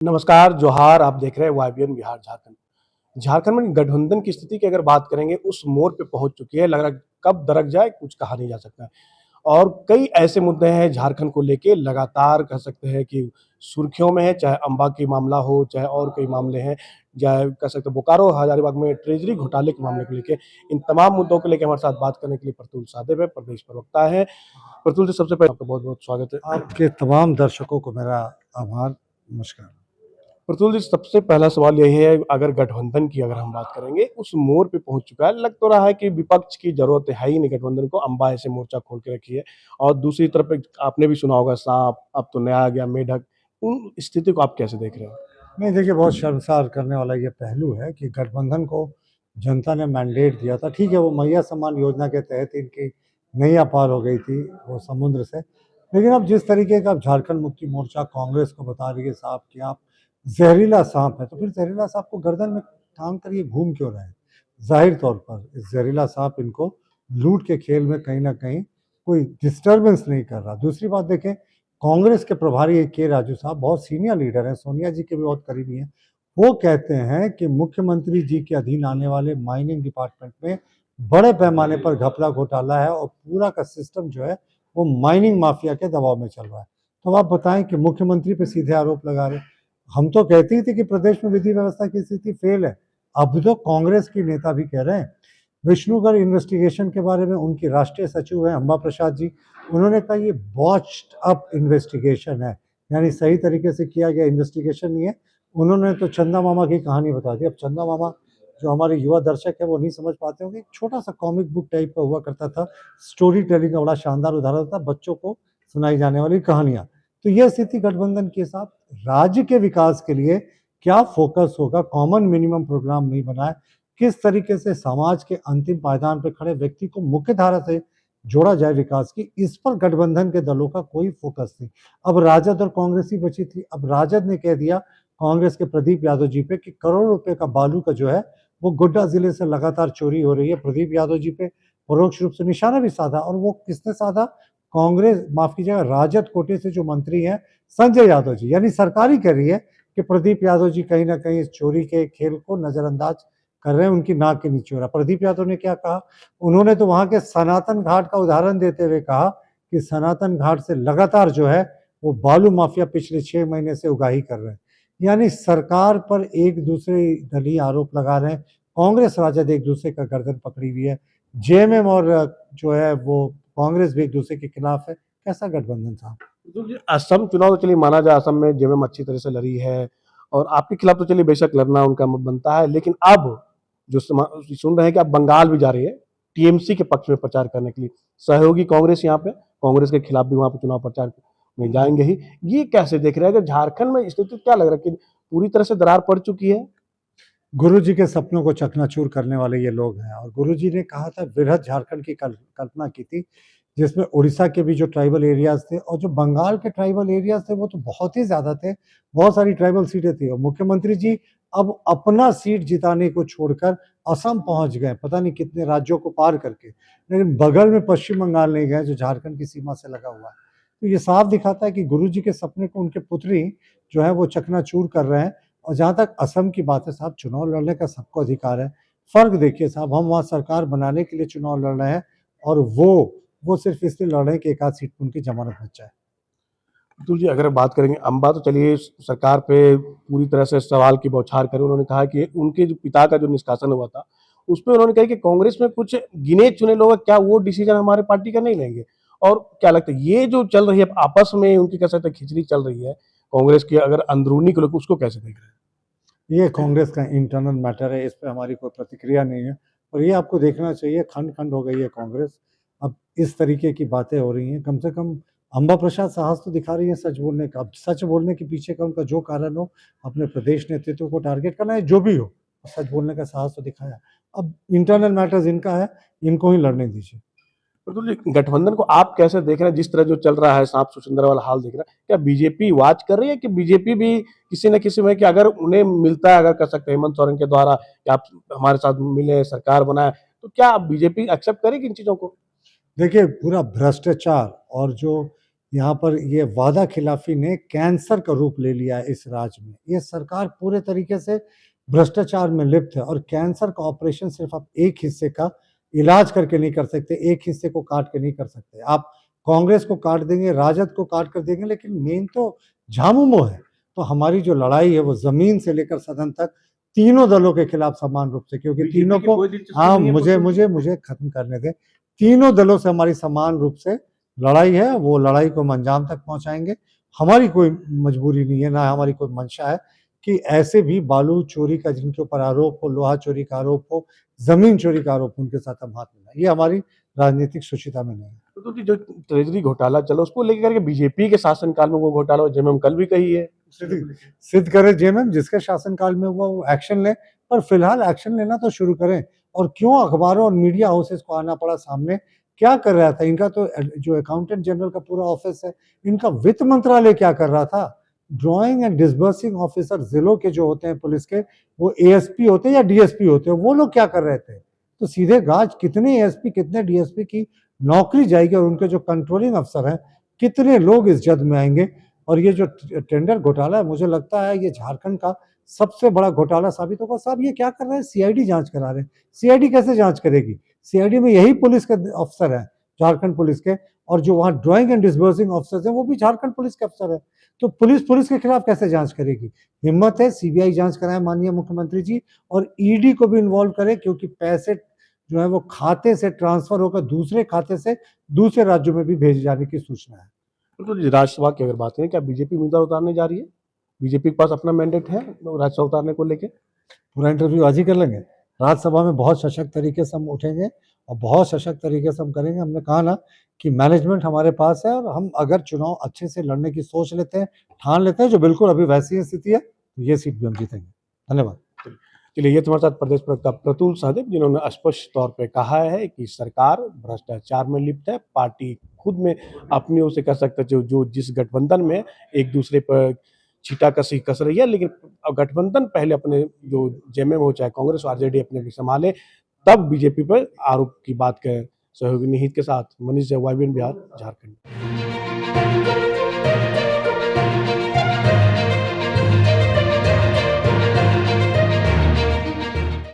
नमस्कार, जोहार। आप देख रहे हैं वाईबीएन बिहार झारखंड। झारखंड में गठबंधन की स्थिति की अगर बात करेंगे, उस मोड़ पे पहुँच चुकी है, लग रहा है कब दरक जाए कुछ कहा नहीं जा सकता है। और कई ऐसे मुद्दे हैं झारखंड को लेके लगातार कह सकते हैं कि सुर्खियों में है, चाहे अम्बा की मामला हो, चाहे और कई मामले हैं, चाहे कह सकते हैं बोकारो, हजारीबाग में ट्रेजरी घोटाले के मामले को लेके। इन तमाम मुद्दों को लेके हमारे साथ बात करने के लिए प्रतुल साहब है, प्रदेश प्रवक्ता हैं। प्रतुल जी, सबसे पहले आपका बहुत-बहुत स्वागत है। आपके तमाम दर्शकों को मेरा आभार, नमस्कार। प्रतुल जी, सबसे पहला सवाल यही है, अगर गठबंधन की अगर हम बात करेंगे, उस मोड़ पे पहुँच चुका है। लग तो रहा है कि विपक्ष की ज़रूरत है ही नहीं गठबंधन को, अम्बा ऐसे मोर्चा खोल के रखी है। और दूसरी तरफ एक आपने भी सुना होगा साँप, अब तो नया आ गया मेढक। उन स्थिति को आप कैसे देख रहे हो? नहीं, देखिए, बहुत शर्मसार करने वाला ये पहलू है कि गठबंधन को जनता ने मैंडेट दिया था। ठीक है, वो मैया सम्मान योजना के तहत इनकी नैया पार हो गई थी वो समुद्र से। लेकिन अब जिस तरीके का अब झारखंड मुक्ति मोर्चा कांग्रेस को बता रही है साहब कि आप जहरीला साँप है, तो फिर जहरीला साँप को गर्दन में टाँग कर ये घूम क्यों रहे हैं? ज़ाहिर तौर पर इस जहरीला साँप इनको लूट के खेल में कहीं न कहीं कोई डिस्टर्बेंस नहीं कर रहा। दूसरी बात देखें, कांग्रेस के प्रभारी के राजू साहब बहुत सीनियर लीडर हैं, सोनिया जी के भी बहुत करीबी हैं। वो कहते हैं कि मुख्यमंत्री जी के अधीन आने वाले माइनिंग डिपार्टमेंट में बड़े पैमाने पर घपला घोटाला है और पूरा का सिस्टम जो है वो माइनिंग माफिया के दबाव में चल रहा है। तो आप बताएं कि मुख्यमंत्री पे सीधे आरोप लगा रहे। हम तो कहते ही थे कि प्रदेश में विधि व्यवस्था की स्थिति फेल है। अब तो कांग्रेस के नेता भी कह रहे हैं। विष्णुगढ़ इन्वेस्टिगेशन के बारे में उनकी राष्ट्रीय सचिव है अम्बा प्रसाद जी, उन्होंने कहा ये बॉच्ड अप इन्वेस्टिगेशन है, यानी सही तरीके से किया गया इन्वेस्टिगेशन नहीं है। उन्होंने तो चंदा मामा की कहानी बता दी। अब चंदा मामा जो हमारे युवा दर्शक है वो नहीं समझ पाते होंगे, एक छोटा सा कॉमिक बुक टाइप का हुआ करता था, स्टोरी टेलिंग का बड़ा शानदार उदाहरण था, बच्चों को सुनाई जाने वाली कहानियां। तो यह स्थिति गठबंधन के साथ राज्य के विकास के लिए क्या फोकस होगा, कॉमन मिनिमम प्रोग्राम नहीं बना है, किस तरीके से समाज के अंतिम पायदान पर खड़े व्यक्ति को मुख्य धारा से जोड़ा जाए विकास की, इस पर गठबंधन के दलों का कोई फोकस नहीं। अब राजद और कांग्रेस ही बची थी। अब राजद ने कह दिया कांग्रेस के प्रदीप यादव जी पे कि करोड़ों रुपए का बालू का जो है वो गोड्डा जिले से लगातार चोरी हो रही है। प्रदीप यादव जी पे परोक्ष रूप से निशाना भी साधा, और वो किसने साधा? कांग्रेस, माफ कीजिएगा, राजद कोटे से जो मंत्री हैं संजय यादव जी, यानी सरकार ही कह रही है कि प्रदीप यादव जी कहीं ना कहीं इस चोरी के खेल को नजरअंदाज कर रहे हैं, उनकी नाक के नीचे हो रहा। प्रदीप यादव ने क्या कहा? उन्होंने तो वहां के सनातन घाट का उदाहरण देते हुए कहा कि सनातन घाट से लगातार जो है वो बालू माफिया पिछले 6 महीने से उगाही कर रहे हैं। यानी सरकार पर एक दूसरे दलीय आरोप लगा रहे हैं। कांग्रेस राजद एक दूसरे का गर्दन पकड़ी हुई है। जेएमएम और जो है वो कांग्रेस भी एक दूसरे के खिलाफ है। कैसा गठबंधन था? प्रतुल जी, असम चुनाव तो चलिए माना जाए, असम में जेएमएम अच्छी तरह से लड़ी है और आपके खिलाफ तो चलिए बेशक लड़ना उनका बनता है, लेकिन अब जो सुन रहे हैं कि अब बंगाल भी जा रही है टीएमसी के पक्ष में प्रचार करने के लिए, सहयोगी कांग्रेस यहाँ पे कांग्रेस के खिलाफ भी वहां पे चुनाव प्रचार में जाएंगे ही। ये कैसे देख रहे हैं? अगर झारखंड में स्थिति क्या लग रहा है कि पूरी तरह से दरार पड़ चुकी है? गुरुजी के सपनों को चकनाचूर करने वाले ये लोग हैं। और गुरुजी ने कहा था, वृहद झारखंड की कल्पना की थी, जिसमें उड़ीसा के भी जो ट्राइबल एरियाज थे और जो बंगाल के ट्राइबल एरियाज थे वो तो बहुत ही ज्यादा थे। बहुत सारी ट्राइबल सीटें थी और मुख्यमंत्री जी अब अपना सीट जिताने को छोड़कर असम पहुंच गए, पता नहीं कितने राज्यों को पार करके, लेकिन बगल में पश्चिम बंगाल नहीं गए जो झारखंड की सीमा से लगा हुआ है। तो ये साफ दिखाता है कि गुरुजी के सपने को उनके पुत्री जो है वो चकनाचूर कर रहे हैं। और जहाँ तक असम की बात है साहब, चुनाव लड़ने का सबको अधिकार है। फ़र्क देखिए साहब, हम वहाँ सरकार बनाने के लिए चुनाव लड़ रहे हैं और वो सिर्फ इसलिए लड़ रहे हैं कि एक आध सीट पर उनकी जमानत बच जाए। अतुल जी, अगर बात करेंगे अम्बा, तो चलिए सरकार पे पूरी तरह से सवाल की बौछार करें। उन्होंने कहा कि उनके जो पिता का जो निष्कासन हुआ था, उस पे उन्होंने कहा कि कांग्रेस में कुछ गिने चुने लोग हैं, क्या वो डिसीजन हमारे पार्टी का नहीं लेंगे? और क्या लगता है ये जो चल रही है आपस में उनकी कह सकते हैं खिचड़ी चल रही है कांग्रेस की, अगर अंदरूनी को लेकर, उसको कैसे देख रहे हैं? ये कांग्रेस का इंटरनल मैटर है, इस पे हमारी कोई प्रतिक्रिया नहीं है। और ये आपको देखना चाहिए, खंड खंड हो गई है कांग्रेस। अब इस तरीके की बातें हो रही हैं, कम से कम अम्बा प्रसाद साहस तो दिखा रही है सच बोलने का। अब सच बोलने के पीछे का उनका जो कारण हो, अपने प्रदेश नेतृत्व को टारगेट करना है, जो भी हो, सच बोलने का साहस तो दिखाया। अब इंटरनल मैटर्स इनका है, इनको ही लड़ने दीजिए। तो जी, गठबंधन को आप कैसे देख रहे हैं? जिस तरह जो चल रहा है सांप सुचंदर वाला हाल दिख रहा है, क्या बीजेपी वॉच कर रही है कि बीजेपी भी किसी न किसी में, कि अगर उन्हें मिलता है, अगर कर सकते हैं हेमंत सोरेन के द्वारा कि आप हमारे साथ मिले, सरकार बनाए, तो क्या बीजेपी एक्सेप्ट करेगी इन चीजों को? देखिए, पूरा भ्रष्टाचार और जो यहाँ पर ये वादा खिलाफी ने कैंसर का रूप ले लिया है इस राज्य में। ये सरकार पूरे तरीके से भ्रष्टाचार में लिप्त है और कैंसर का ऑपरेशन सिर्फ आप एक हिस्से का इलाज करके नहीं कर सकते, एक हिस्से को काट के नहीं कर सकते। आप कांग्रेस को काट देंगे, राजद को काट कर देंगे, लेकिन मेन तो झामुमो है। तो हमारी जो लड़ाई है वो जमीन से लेकर सदन तक तीनों दलों के खिलाफ समान रूप से, क्योंकि तीनों को, हाँ, मुझे खत्म करने दें। तीनों दलों से हमारी समान रूप से लड़ाई है, वो लड़ाई को हम अंजाम तक पहुंचाएंगे। हमारी कोई मजबूरी नहीं है, ना हमारी कोई मंशा है कि ऐसे भी बालू चोरी का जिनके ऊपर आरोप हो, लोहा चोरी का आरोप हो, जमीन चोरी का आरोप, उनके साथ हम हाथ मिलाएं। ये हमारी राजनीतिक सुचिता में नहीं है। तो जो ट्रेजरी घोटाला चला उसको लेकर के बीजेपी के शासनकाल में वो घोटाला जब हम कल भी कही है, सिद्ध करे जेएमएम, जिसके शासनकाल में वो एक्शन ले, पर फिलहाल एक्शन लेना तो शुरू करें। और क्यों अखबारों और मीडिया हाउसेस को आना पड़ा सामने, क्या कर रहा था इनका? तो जो अकाउंटेंट जनरल का पूरा ऑफिस है, इनका वित्त मंत्रालय क्या कर रहा था? ड्राइंग एंड डिसबर्सिंग ऑफिसर जिलों के जो होते हैं पुलिस के, वो एएसपी होते हैं या डीएसपी होते हैं, वो लोग क्या कर रहे थे? तो सीधे गाज कितने एएसपी कितने डीएसपी की नौकरी जाएगी और उनके जो कंट्रोलिंग अफसर हैं कितने लोग इस जद में आएंगे। और ये जो टेंडर घोटाला है, मुझे लगता है ये झारखंड का सबसे बड़ा घोटाला साबित होगा। साहब ये क्या कर रहे हैं? सीआईडी जांच करा रहे हैं। सीआईडी कैसे जांच करेगी? सीआईडी में यही पुलिस के अफसर हैं, झारखंड पुलिस के, और जो वहाँ ड्राइंग एंड डिसबर्सिंग अफसर हैं वो भी झारखंड पुलिस के अफसर हैं। तो पुलिस के खिलाफ कैसे जांच करेगी? हिम्मत है सीबीआई जांच कराए माननीय मुख्यमंत्री जी, और ईडी को भी इन्वॉल्व करे, क्योंकि पैसे जो है वो खाते से ट्रांसफर होकर दूसरे खाते से दूसरे राज्यों में भी भेजे जाने की सूचना है। तो राज्यसभा की अगर बात करें, क्या बीजेपी उम्मीदवार उतारने जा रही है? बीजेपी के पास अपना मैंडेट है राज्यसभा उतारने को लेके? पूरा इंटरव्यू आज ही कर लेंगे। राज्यसभा में बहुत सशक्त तरीके से हम उठेंगे और बहुत सशक्त तरीके से हम करेंगे। हमने कहा ना कि मैनेजमेंट हमारे पास है, और हम अगर चुनाव अच्छे से लड़ने की सोच लेते हैं, ठान लेते हैं, जो बिल्कुल अभी वैसी ही स्थिति है, तो ये सीट भी हम जीतेंगे। धन्यवाद। चलिए, ये तुम्हारे साथ प्रदेश प्रवक्ता प्रतुल सहदेव, जिन्होंने स्पष्ट तौर पे कहा है कि सरकार भ्रष्टाचार में लिप्त है। पार्टी खुद में अपनी ओर से कह सकते जो जिस गठबंधन में एक दूसरे पर छींटाकशी कस रही है, लेकिन गठबंधन पहले अपने जो जेएमएम हो चाहे कांग्रेस और आरजेडी अपने भी संभाले, तब बीजेपी पर आरोप की बात करें। सहयोगी निहित के साथ मनीष जय, वाईबीएन बिहार, झारखंड।